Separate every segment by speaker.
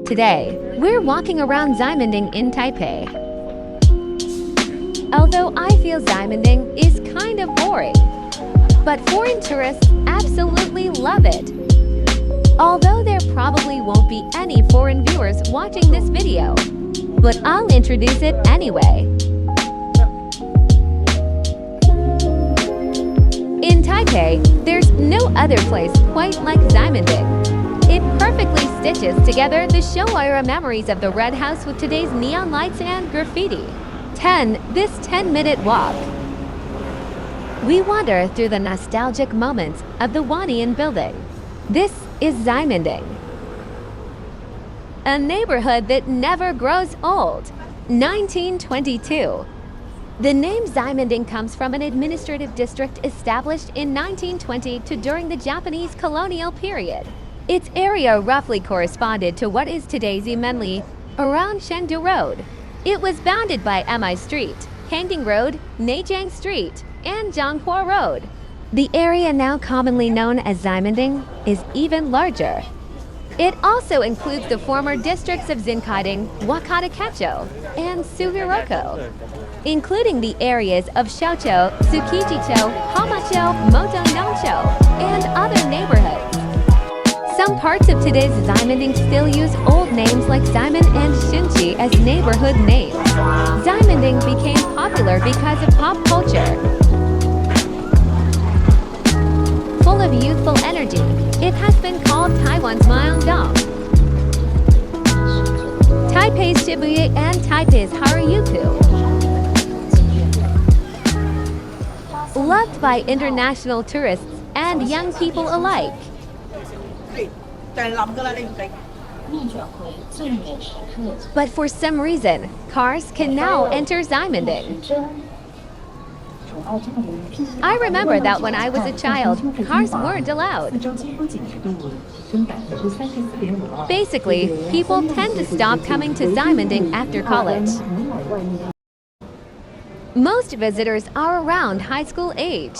Speaker 1: Today, we're walking around Ximending in Taipei. Although I feel Ximending is kind of boring, but foreign tourists absolutely love it. Although there probably won't be any foreign viewers watching this video, but I'll introduce it anyway. In Taipei, there's no other place quite like Ximending. It perfectly stitches together the Showa-era memories of the Red House with today's neon lights and graffiti. This 10-minute walk. We wander through the nostalgic moments of the Wanian building. This is Ximending, a neighborhood that never grows old. 1922. The name Ximending comes from an administrative district established in 1920 to during the Japanese colonial period. Its area roughly corresponded to what is today's Ximending around Chengdu Road. It was bounded by Mi Street, Hangding Road, Neijiang Street, and Zhanghua Road. The area now commonly known as Ximending is even larger. It also includes the former districts of Xinkaiding, Wakatakecho, and Suhiroko, including the areas of Shocho, Tsukijicho, Hamacho, Moto-Noncho, and other neighborhoods. Some parts of today's Ximending still use old names like Ximen and Xinchi as neighborhood names. Ximending became popular because of pop culture. Full of youthful energy, it has been called Taiwan's Myeongdong, Taipei's Shibuya, and Taipei's Harajuku. Loved by international tourists and young people alike. But for some reason, cars can now enter Ximending. I remember that when I was a child, cars weren't allowed. Basically, people tend to stop coming to Ximending after college. Most visitors are around high school age.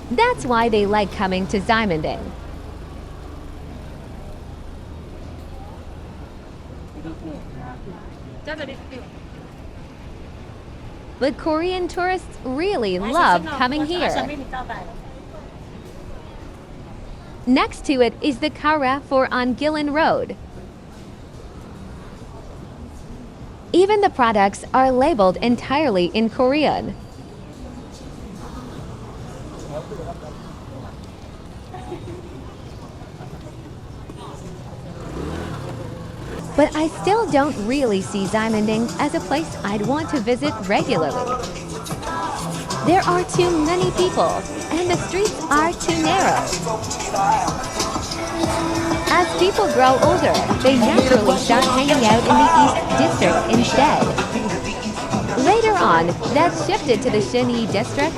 Speaker 1: That's why they like coming to Ximending. But Korean tourists really love coming here. Next to it is the Kara for on Gillen Road. Even the products are labeled entirely in Korean. But I still don't really see Ximending as a place I'd want to visit regularly. There are too many people, and the streets are too narrow. As people grow older, they naturally start hanging out in the East District instead. Later on, that shifted to the Xinyi District.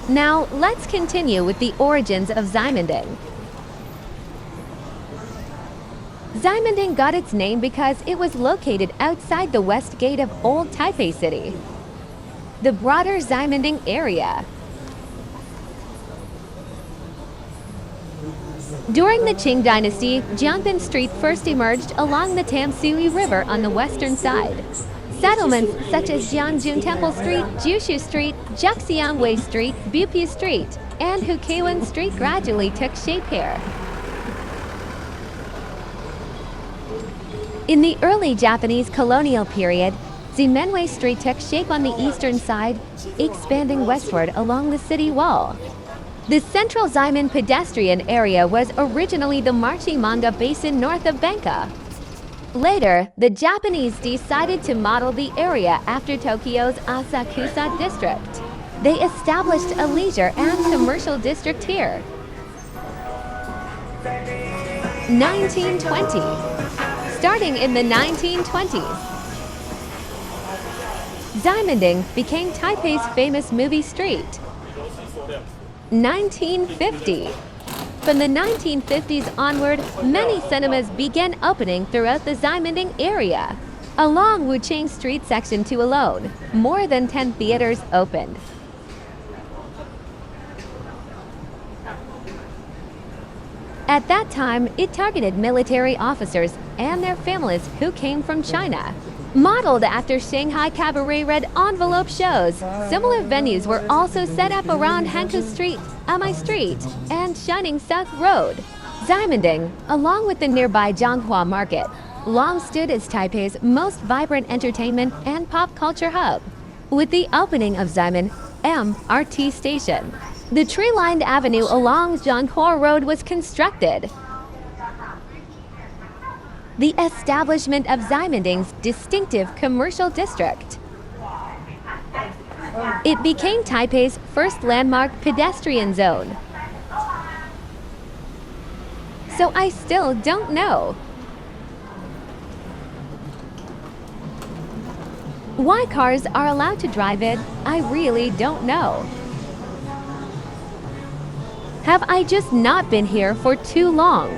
Speaker 1: Now, let's continue with the origins of Ximending. Ximending got its name because it was located outside the west gate of Old Taipei City, the broader Ximending area. During the Qing Dynasty, Jiangban Street first emerged along the Tamsui River on the western side. Settlements such as Jiangjun Temple Street, Jushu Street, Jiaxiangwei Street, Bupu Street, and Hukewan Street gradually took shape here. In the early Japanese colonial period, Ximending Street took shape on the eastern side, expanding westward along the city wall. The central Ximen pedestrian area was originally the Marchimanda Basin north of Banka. Later, the Japanese decided to model the area after Tokyo's Asakusa district. They established a leisure and commercial district here. 1920. Starting in the 1920s, Ximending became Taipei's famous movie street. 1950. From the 1950s onward, many cinemas began opening throughout the Ximending area. Along Wuchang Street Section 2 alone, more than 10 theaters opened. At that time, it targeted military officers and their families who came from China. Modeled after Shanghai Cabaret Red Envelope shows, similar venues were also set up around Hankou Street, Amai Street, and Shining South Road. Ximending, along with the nearby Zhonghua Market, long stood as Taipei's most vibrant entertainment and pop culture hub. With the opening of Ximending MRT station, the tree-lined avenue along Zhonghua Road was constructed. The establishment of Ximending's distinctive commercial district. It became Taipei's first landmark pedestrian zone. So I still don't know. Why cars are allowed to drive it, I really don't know. Have I just not been here for too long?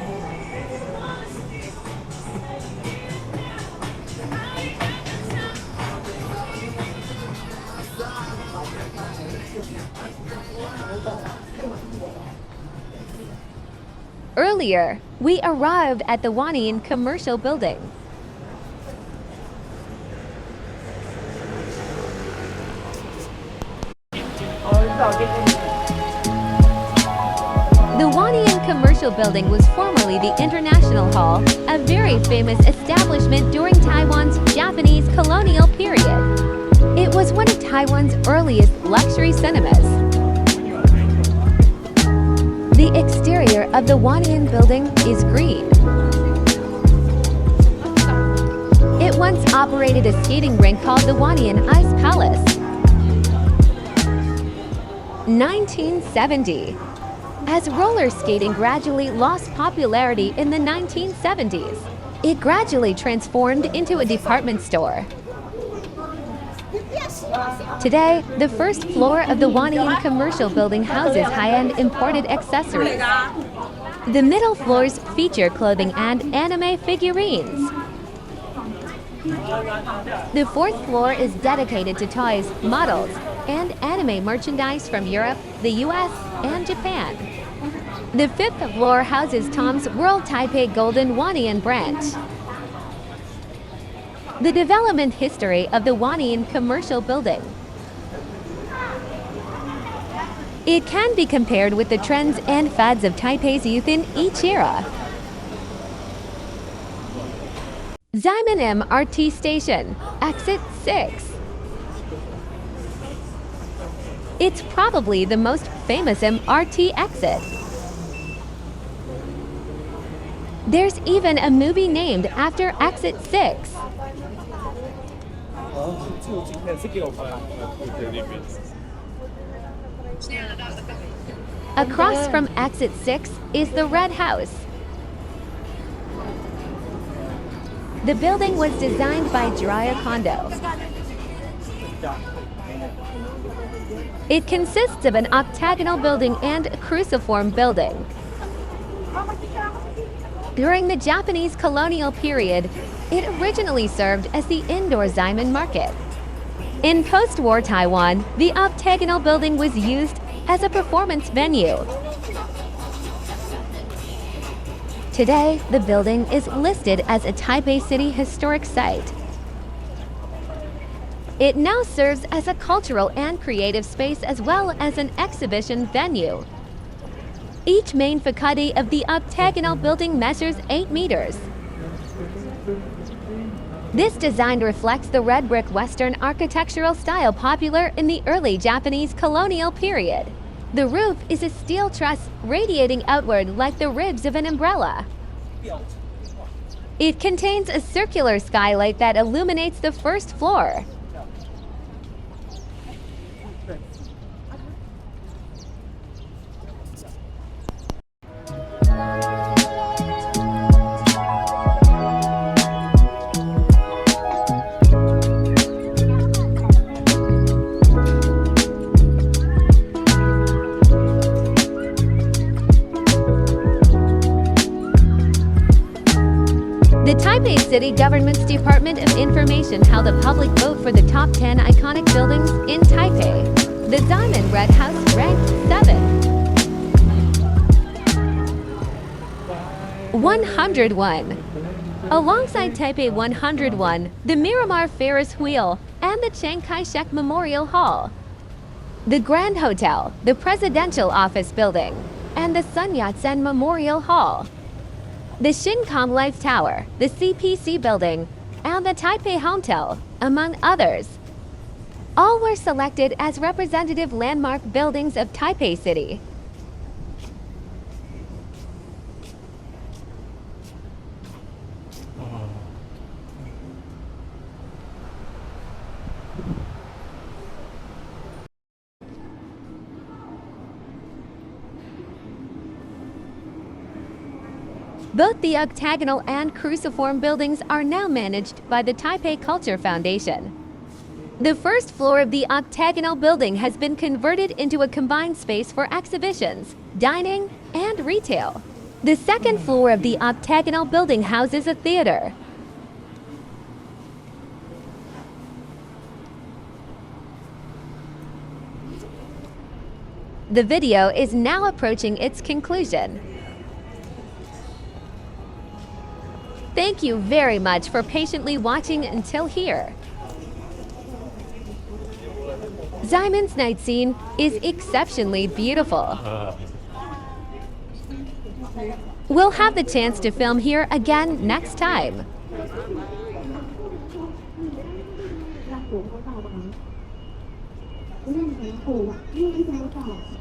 Speaker 1: Earlier, we arrived at the Wanian Commercial Building. The Wanian Commercial Building was formerly the International Hall, a very famous establishment during Taiwan's Japanese colonial period. It was one of Taiwan's earliest luxury cinemas. The exterior of the Wanian Building is green. It once operated a skating rink called the Wanian Ice Palace. 1970. As roller skating gradually lost popularity in the 1970s, it gradually transformed into a department store. Today, the first floor of the Wanian Commercial Building houses high-end imported accessories. The middle floors feature clothing and anime figurines. The fourth floor is dedicated to toys, models, and anime merchandise from Europe, the US, and Japan. The fifth floor houses Tom's World Taipei Golden Wanian branch. The development history of the Wanian Commercial Building. It can be compared with the trends and fads of Taipei's youth in each era. Ximending MRT Station, Exit 6. It's probably the most famous MRT exit. There's even a movie named after Exit 6. Across from Exit 6 is the Red House. The building was designed by Dreyer Kondo. It consists of an octagonal building and a cruciform building. During the Japanese colonial period, it originally served as the indoor Ximending market. In post-war Taiwan, the octagonal building was used as a performance venue. Today, the building is listed as a Taipei City Historic Site. It now serves as a cultural and creative space as well as an exhibition venue. Each main facade of the octagonal building measures 8 meters. This design reflects the red brick Western architectural style popular in the early Japanese colonial period. The roof is a steel truss radiating outward like the ribs of an umbrella. It contains a circular skylight that illuminates the first floor. The Taipei City Government's Department of Information held a public vote for the top 10 iconic buildings in Taipei. The Ximending Red House ranked 7. 101. Alongside Taipei 101, the Miramar Ferris Wheel, and the Chiang Kai-shek Memorial Hall, the Grand Hotel, the Presidential Office Building, and the Sun Yat-sen Memorial Hall, the Shinkom Life Tower, the CPC Building, and the Taipei Hotel, among others. All were selected as representative landmark buildings of Taipei City. Both the octagonal and cruciform buildings are now managed by the Taipei Culture Foundation. The first floor of the octagonal building has been converted into a combined space for exhibitions, dining, and retail. The second floor of the octagonal building houses a theater. The video is now approaching its conclusion. Thank you very much for patiently watching until here. Ximending's night scene is exceptionally beautiful. We'll have the chance to film here again next time.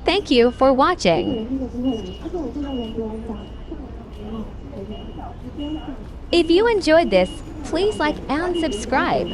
Speaker 1: Thank you for watching. If you enjoyed this, please like and subscribe.